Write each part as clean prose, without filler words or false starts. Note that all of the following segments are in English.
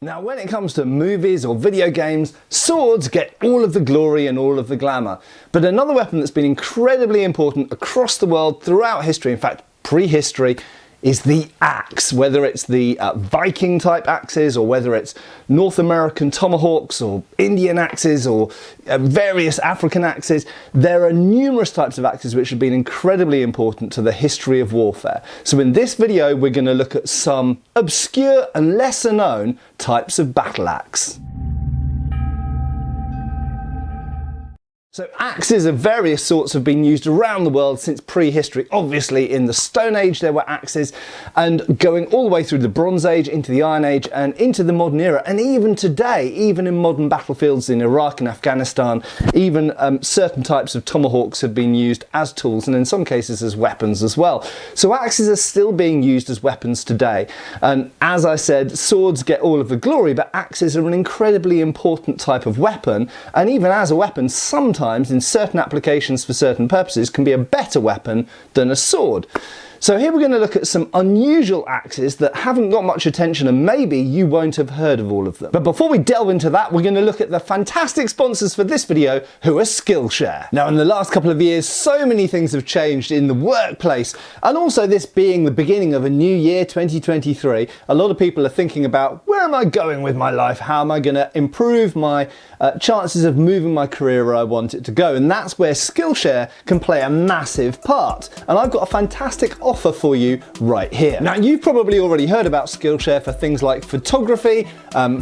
Now, when it comes to movies or video games, swords get all of the glory and all of the glamour. But another weapon that's been incredibly important across the world throughout history, in fact, prehistory, is the axe. Whether it's the Viking type axes, or whether it's North American tomahawks or Indian axes or various African axes, there are numerous types of axes which have been incredibly important to the history of warfare. So in this video we're going to look at some obscure and lesser known types of battle axe. So axes of various sorts have been used around the world since prehistory. Obviously in the Stone Age there were axes, and going all the way through the Bronze Age, into the Iron Age and into the modern era, and even today, even in modern battlefields in Iraq and Afghanistan, even certain types of tomahawks have been used as tools, and in some cases as weapons as well. So axes are still being used as weapons today, and as I said, swords get all of the glory, but axes are an incredibly important type of weapon, and even as a weapon, sometimes in certain applications for certain purposes can be a better weapon than a sword. So here we're going to look at some unusual axes that haven't got much attention, and maybe you won't have heard of all of them. But before we delve into that, we're going to look at the fantastic sponsors for this video, who are Skillshare. Now, in the last couple of years, so many things have changed in the workplace, and also this being the beginning of a new year, 2023, a lot of people are thinking about, where am I going with my life? How am I going to improve my chances of moving my career where I want it to go? And that's where Skillshare can play a massive part. And I've got a fantastic offer for you right here. Now, you've probably already heard about Skillshare for things like photography,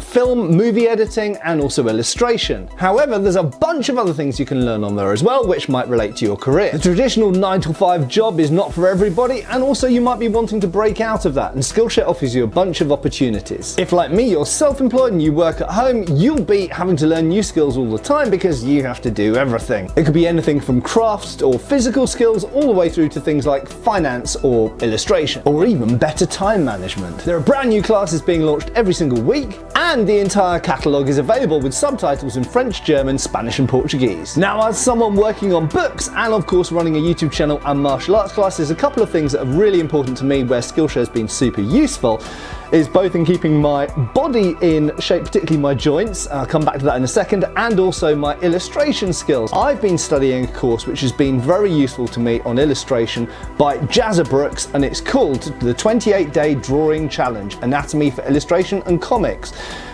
film, movie editing, and also illustration. However, there's a bunch of other things you can learn on there as well, which might relate to your career. The traditional 9-to-5 job is not for everybody, and also you might be wanting to break out of that, and Skillshare offers you a bunch of opportunities. If, like me, you're self-employed and you work at home, you'll be having to learn new skills all the time because you have to do everything. It could be anything from crafts or physical skills all the way through to things like finance or illustration, or even better time management. There are brand new classes being launched every single week, and the entire catalogue is available with subtitles in French, German, Spanish and Portuguese. Now, as someone working on books and of course running a YouTube channel and martial arts classes, a couple of things that are really important to me where Skillshare has been super useful is both in keeping my body in shape, particularly my joints, I'll come back to that in a second, and also my illustration skills. I've been studying a course which has been very useful to me on illustration by Jazza Brooks, and it's called the 28-Day Drawing Challenge, Anatomy for Illustration and Comics.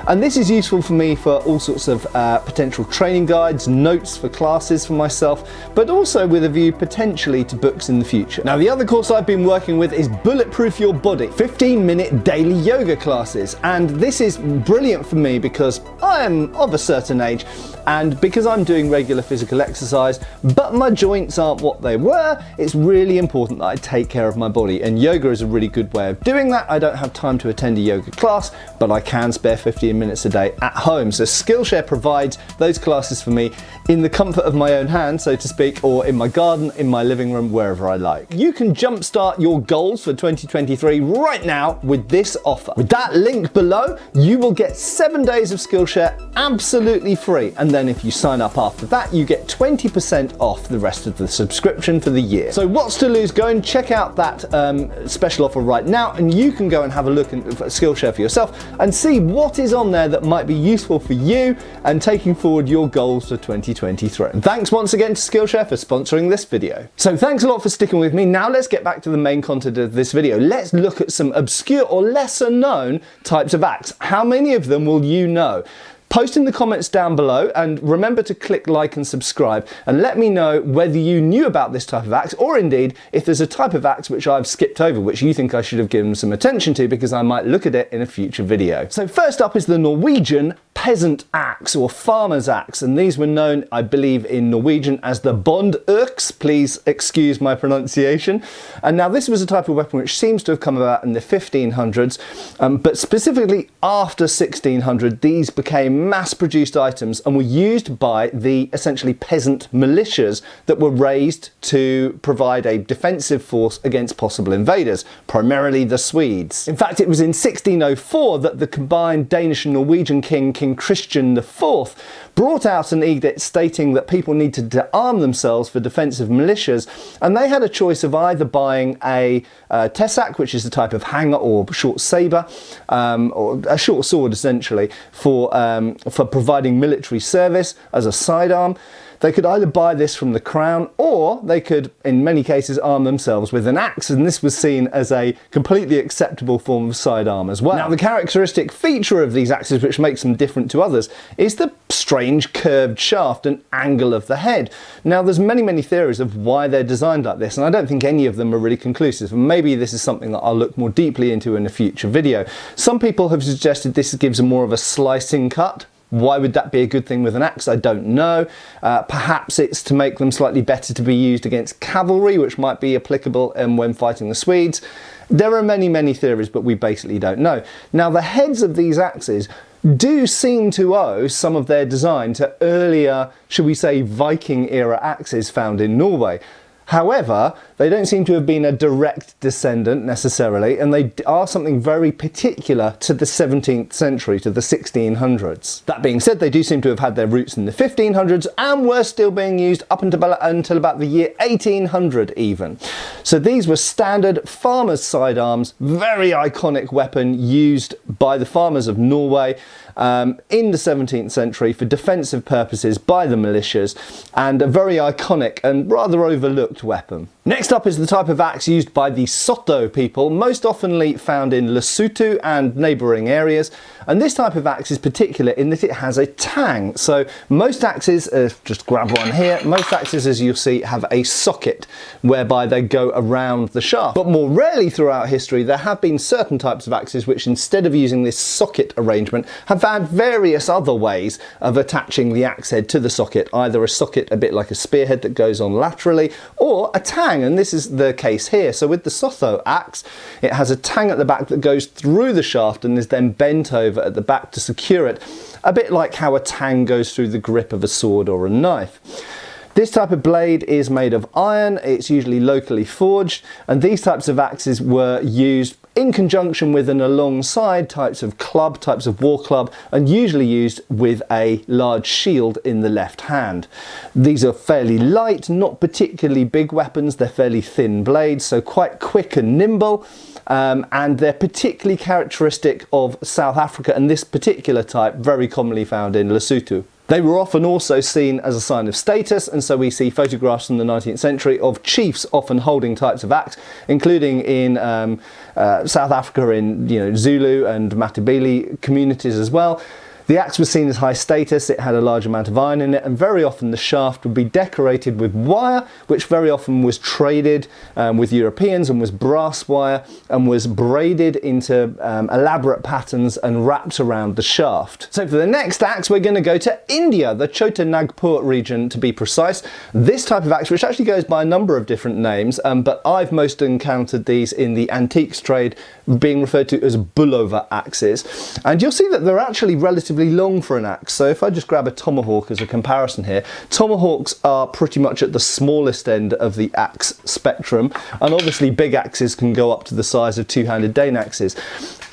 And this is useful for me for all sorts of potential training guides, notes for classes for myself, but also with a view potentially to books in the future. Now, the other course I've been working with is Bulletproof Your Body, 15-minute daily yoga classes. And this is brilliant for me because I am of a certain age, and because I'm doing regular physical exercise, but my joints aren't what they were, it's really important that I take care of my body. And yoga is a really good way of doing that. I don't have time to attend a yoga class, but I can spare 15 minutes a day at home. So Skillshare provides those classes for me in the comfort of my own hand, so to speak, or in my garden, in my living room, wherever I like. You can jumpstart your goals for 2023 right now with this offer. With that link below, you will get 7 days of Skillshare absolutely free. And then if you sign up after that, you get 20% off the rest of the subscription for the year. So what's to lose? Go and check out that special offer right now, and you can go and have a look at Skillshare for yourself and see what is on there that might be useful for you and taking forward your goals for 2023. And thanks once again to Skillshare for sponsoring this video. So thanks a lot for sticking with me. Now let's get back to the main content of this video. Let's look at some obscure or lesser known types of axe. How many of them will you know? Post in the comments down below, and remember to click like and subscribe, and let me know whether you knew about this type of axe, or indeed if there's a type of axe which I've skipped over which you think I should have given some attention to, because I might look at it in a future video. So first up is the Norwegian peasant axe or farmer's axe, and these were known, I believe, in Norwegian as the bondøks. Please excuse my pronunciation. And now this was a type of weapon which seems to have come about in the 1500s, but specifically after 1600 these became mass-produced items and were used by the essentially peasant militias that were raised to provide a defensive force against possible invaders, primarily the Swedes. In fact, it was in 1604 that the combined Danish and Norwegian king, King Christian IV brought out an edict stating that people needed to arm themselves for defensive militias, and they had a choice of either buying a tessak, which is a type of hanger or short sabre, or a short sword essentially, for providing military service as a sidearm. They could either buy this from the crown, or they could, in many cases, arm themselves with an axe, and this was seen as a completely acceptable form of sidearm as well. Now, the characteristic feature of these axes, which makes them different to others, is the strange curved shaft and angle of the head. Now, there's many theories of why they're designed like this, and I don't think any of them are really conclusive, and maybe this is something that I'll look more deeply into in a future video. Some people have suggested this gives more of a slicing cut. Why would that be a good thing with an axe? I don't know. Perhaps it's to make them slightly better to be used against cavalry, which might be applicable when fighting the Swedes. There are many theories, but we basically don't know. Now, the heads of these axes do seem to owe some of their design to earlier, should we say, Viking era axes found in Norway. However, they don't seem to have been a direct descendant necessarily, and they are something very particular to the 17th century, to the 1600s. That being said, they do seem to have had their roots in the 1500s and were still being used up until about the year 1800 even. So these were standard farmers' sidearms, very iconic weapon used by the farmers of Norway in the 17th century for defensive purposes by the militias, and a very iconic and rather overlooked weapon. Next up is the type of axe used by the Soto people, most oftenly found in Lesotho and neighbouring areas, and this type of axe is particular in that it has a tang. So most axes, just grab one here, most axes, as you'll see, have a socket whereby they go around the shaft. But more rarely throughout history, there have been certain types of axes which, instead of using this socket arrangement, have had various other ways of attaching the axe head to the socket, either a socket a bit like a spearhead that goes on laterally, or a tang, and this is the case here. So with the Soto axe, it has a tang at the back that goes through the shaft and is then bent over at the back to secure it, a bit like how a tang goes through the grip of a sword or a knife. This type of blade is made of iron, it's usually locally forged, and these types of axes were used in conjunction with and alongside types of club, types of war club, and usually used with a large shield in the left hand. These are fairly light, not particularly big weapons, they're fairly thin blades, so quite quick and nimble, and they're particularly characteristic of South Africa, and this particular type very commonly found in Lesotho. They were often also seen as a sign of status, and so we see photographs from the 19th century of chiefs often holding types of axe, including in South Africa in Zulu and Matabele communities as well. The axe was seen as high status, it had a large amount of iron in it, and very often the shaft would be decorated with wire, which very often was traded with Europeans and was brass wire and was braided into elaborate patterns and wrapped around the shaft. So for the next axe, we're going to go to India, the Chota Nagpur region to be precise. This type of axe, which actually goes by a number of different names, but I've most encountered these in the antiques trade being referred to as bulova axes, and you'll see that they're actually relatively long for an axe. So if I just grab a tomahawk as a comparison here, tomahawks are pretty much at the smallest end of the axe spectrum, and obviously big axes can go up to the size of two-handed Dane axes.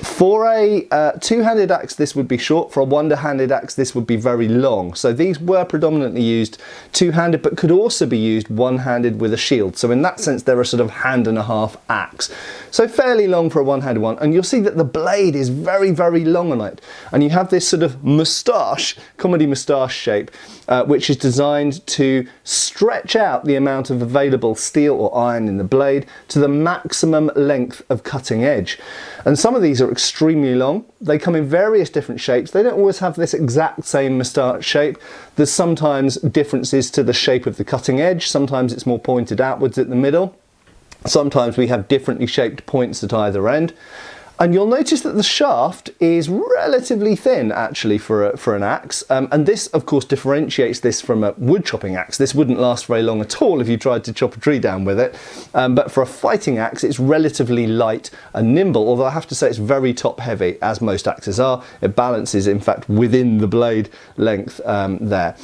For a two-handed axe this would be short, for a one-handed axe this would be very long. So these were predominantly used two-handed, but could also be used one-handed with a shield. So in that sense they're a sort of hand-and-a-half axe. So fairly long for a one-handed one, and you'll see that the blade is very long on it, and you have this sort of moustache, comedy moustache shape, which is designed to stretch out the amount of available steel or iron in the blade to the maximum length of cutting edge. And some of these are extremely long. They come in various different shapes. They don't always have this exact same moustache shape. There's sometimes differences to the shape of the cutting edge. Sometimes it's more pointed outwards at the middle. Sometimes we have differently shaped points at either end. And you'll notice that the shaft is relatively thin actually for an axe, and this of course differentiates this from a wood chopping axe. This wouldn't last very long at all if you tried to chop a tree down with it, but for a fighting axe it's relatively light and nimble, although I have to say it's very top heavy, as most axes are. It balances in fact within the blade length there.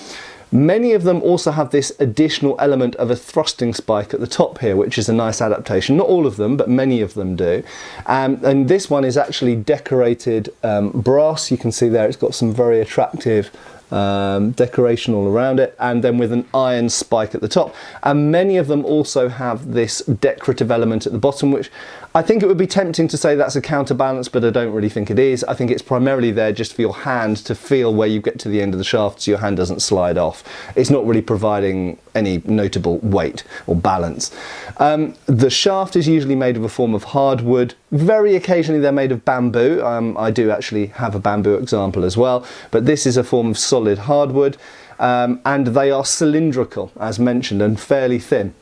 Many of them also have this additional element of a thrusting spike at the top here, which is a nice adaptation. Not all of them, but many of them do. And this one is actually decorated brass. You can see there it's got some very attractive decoration all around it, and then with an iron spike at the top. And many of them also have this decorative element at the bottom, which I think it would be tempting to say that's a counterbalance, but I don't really think it is. I think it's primarily there just for your hand to feel where you get to the end of the shaft so your hand doesn't slide off. It's not really providing any notable weight or balance. The shaft is usually made of a form of hardwood. Very occasionally they're made of bamboo. I do actually have a bamboo example as well, but this is a form of solid hardwood, and they are cylindrical, as mentioned, and fairly thin.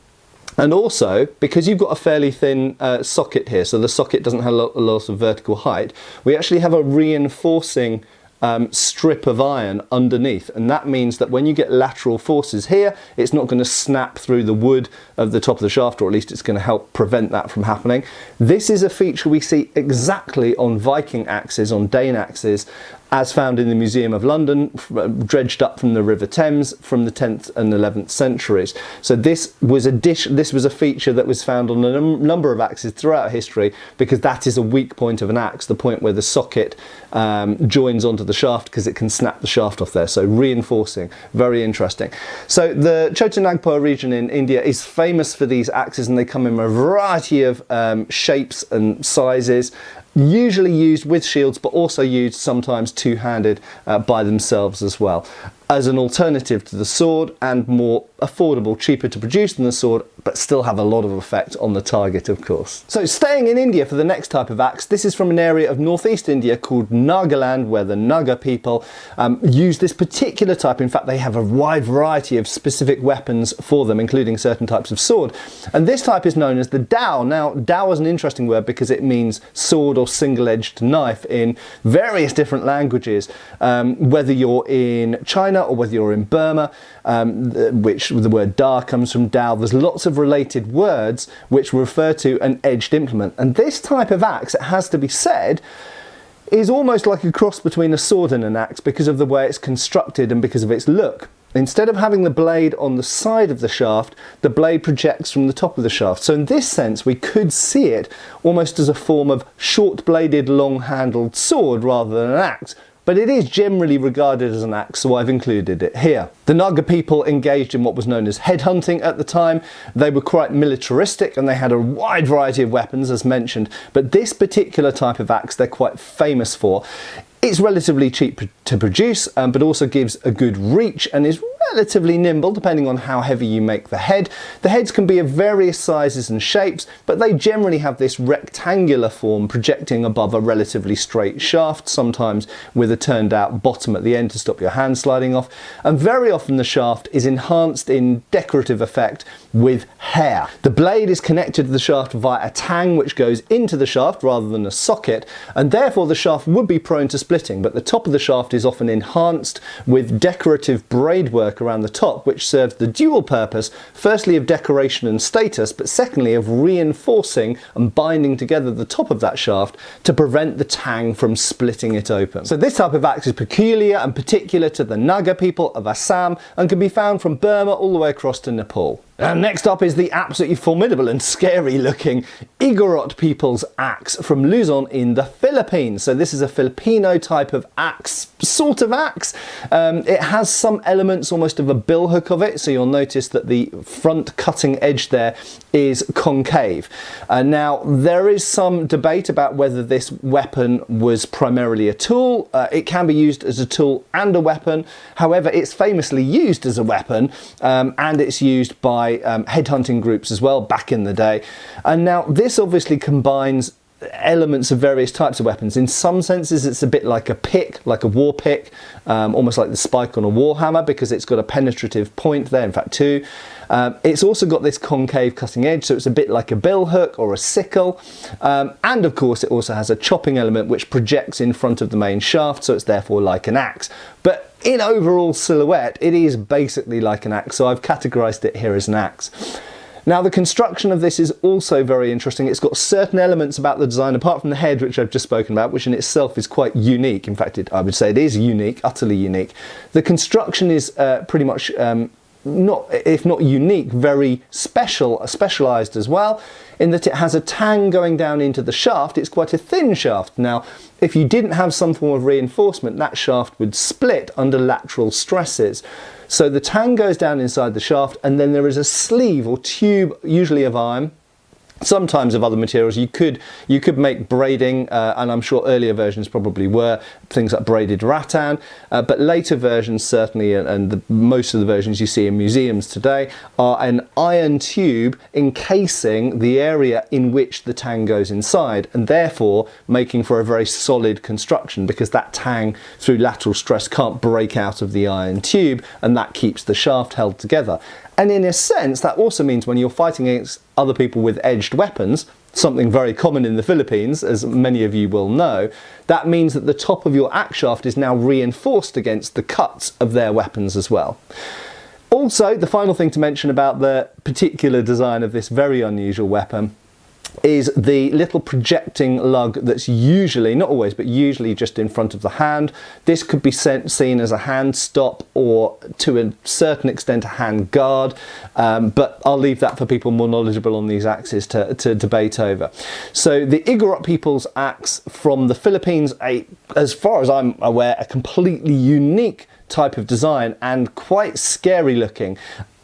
And also, because you've got a fairly thin socket here, so the socket doesn't have a lot of vertical height, we actually have a reinforcing strip of iron underneath, and that means that when you get lateral forces here, it's not going to snap through the wood of the top of the shaft, or at least it's going to help prevent that from happening. This is a feature we see exactly on Viking axes, on Dane axes, as found in the Museum of London, dredged up from the River Thames from the 10th and 11th centuries. So this was a feature that was found on a number of axes throughout history, because that is a weak point of an axe, the point where the socket joins onto the shaft, because it can snap the shaft off there. So reinforcing, very interesting. So the Chota Nagpur region in India is famous for these axes, and they come in a variety of shapes and sizes. Usually used with shields, but also used sometimes two-handed by themselves as well, as an alternative to the sword, and more affordable, cheaper to produce than the sword, but still have a lot of effect on the target, of course. So staying in India for the next type of axe, this is from an area of northeast India called Nagaland, where the Naga people use this particular type. In fact, they have a wide variety of specific weapons for them, including certain types of sword. And this type is known as the dao. Now, dao is an interesting word because it means sword or single-edged knife in various different languages, whether you're in China or whether you're in Burma, which the word da comes from dao. There's lots of related words which refer to an edged implement. And this type of axe, it has to be said, is almost like a cross between a sword and an axe because of the way it's constructed and because of its look. Instead of having the blade on the side of the shaft, the blade projects from the top of the shaft. So in this sense, we could see it almost as a form of short-bladed, long-handled sword rather than an axe. But it is generally regarded as an axe, so I've included it here. The Naga people engaged in what was known as headhunting at the time. They were quite militaristic, and they had a wide variety of weapons, as mentioned. But this particular type of axe they're quite famous for. It's relatively cheap to produce, but also gives a good reach and is relatively nimble depending on how heavy you make the head. The heads can be of various sizes and shapes, but they generally have this rectangular form projecting above a relatively straight shaft, sometimes with a turned out bottom at the end to stop your hand sliding off. And very often the shaft is enhanced in decorative effect with hair. The blade is connected to the shaft via a tang which goes into the shaft rather than a socket, and therefore the shaft would be prone to splitting, but the top of the shaft is often enhanced with decorative braidwork around the top, which serves the dual purpose, firstly of decoration and status, but secondly of reinforcing and binding together the top of that shaft to prevent the tang from splitting it open. So this type of axe is peculiar and particular to the Naga people of Assam and can be found from Burma all the way across to Nepal. And next up is the absolutely formidable and scary looking Igorot people's axe from Luzon in the Philippines. So this is a Filipino type of axe, sort of axe. It has some elements almost of a billhook of it, so you'll notice that the front cutting edge there is concave. Now there is some debate about whether this weapon was primarily a tool. It can be used as a tool and a weapon. However, it's famously used as a weapon, and it's used by headhunting groups as well back in the day. And now this obviously combines elements of various types of weapons. In some senses it's a bit like a pick, like a war pick, almost like the spike on a war hammer, because it's got a penetrative point there, in fact two. It's also got this concave cutting edge, so it's a bit like a bill hook or a sickle, and of course it also has a chopping element which projects in front of the main shaft, so it's therefore like an axe. But in overall silhouette it is basically like an axe, so I've categorized it here as an axe. Now the construction of this is also very interesting. It's got certain elements about the design, apart from the head, which I've just spoken about, which in itself is quite unique. In fact, I would say it is unique, utterly unique. The construction is pretty much if not unique, very specialized as well, in that it has a tang going down into the shaft. It's quite a thin shaft. Now, if you didn't have some form of reinforcement, that shaft would split under lateral stresses. So the tang goes down inside the shaft, and then there is a sleeve or tube, usually of iron, sometimes of other materials. You could make braiding, and I'm sure earlier versions probably were things like braided rattan, but later versions certainly, and most of the versions you see in museums today, are an iron tube encasing the area in which the tang goes inside, and therefore making for a very solid construction, because that tang through lateral stress can't break out of the iron tube, and that keeps the shaft held together. And in a sense, that also means when you're fighting against other people with edged weapons, something very common in the Philippines, as many of you will know, that means that the top of your axe shaft is now reinforced against the cuts of their weapons as well. Also, the final thing to mention about the particular design of this very unusual weapon is the little projecting lug that's usually, not always, but usually just in front of the hand. This could be seen as a hand stop, or to a certain extent a hand guard, but I'll leave that for people more knowledgeable on these axes to debate over. So the Igorot people's axe from the Philippines, as far as I'm aware, a completely unique type of design and quite scary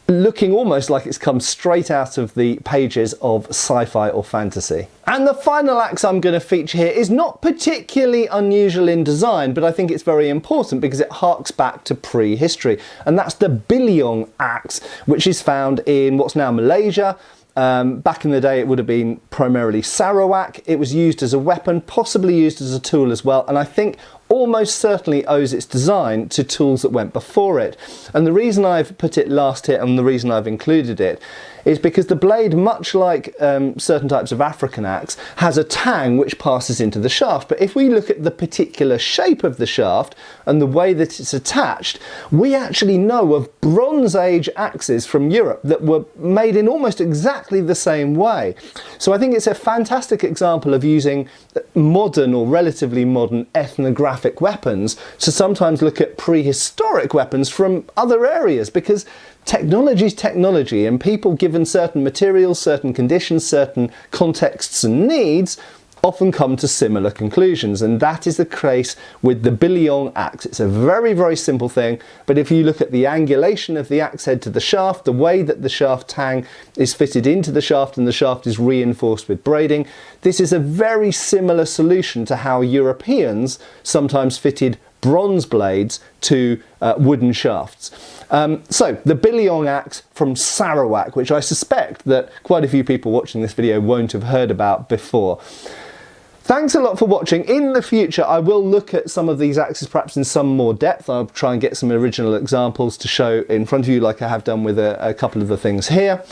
looking almost like it's come straight out of the pages of sci-fi or fantasy. And the final axe I'm going to feature here is not particularly unusual in design, but I think it's very important because it harks back to prehistory, and that's the Biliong axe, which is found in what's now Malaysia. Back in the day it would have been primarily Sarawak. It was used as a weapon, possibly used as a tool as well, and I think almost certainly owes its design to tools that went before it. And the reason I've put it last here, and the reason I've included it, is because the blade, much like certain types of African axe, has a tang which passes into the shaft. But if we look at the particular shape of the shaft and the way that it's attached, we actually know of Bronze Age axes from Europe that were made in almost exactly the same way. So I think it's a fantastic example of using modern or relatively modern ethnographic weapons to sometimes look at prehistoric weapons from other areas, because technology is technology, and people, given certain materials, certain conditions, certain contexts and needs, often come to similar conclusions, and that is the case with the Biliong axe. It's a very, very simple thing, but if you look at the angulation of the axe head to the shaft, the way that the shaft tang is fitted into the shaft and the shaft is reinforced with braiding, this is a very similar solution to how Europeans sometimes fitted bronze blades to wooden shafts. So the Biliong axe from Sarawak, which I suspect that quite a few people watching this video won't have heard about before. Thanks a lot for watching. In the future I will look at some of these axes perhaps in some more depth. I'll try and get some original examples to show in front of you, like I have done with a couple of the things here.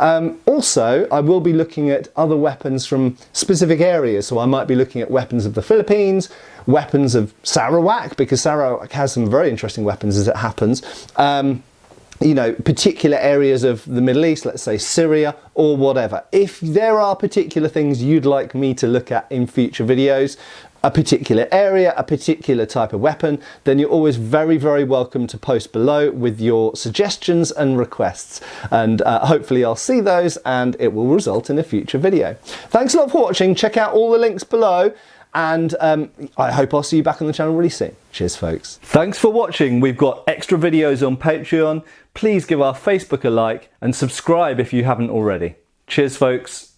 Also, I will be looking at other weapons from specific areas, so I might be looking at weapons of the Philippines, weapons of Sarawak, because Sarawak has some very interesting weapons as it happens, you know, particular areas of the Middle East, let's say Syria or whatever. If there are particular things you'd like me to look at in future videos, a particular area, a particular type of weapon, then you're always very, very welcome to post below with your suggestions and requests. And hopefully I'll see those and it will result in a future video. Thanks a lot for watching. Check out all the links below, and I hope I'll see you back on the channel really soon. Cheers, folks. Thanks for watching. We've got extra videos on Patreon. Please give our Facebook a like and subscribe if you haven't already. Cheers, folks.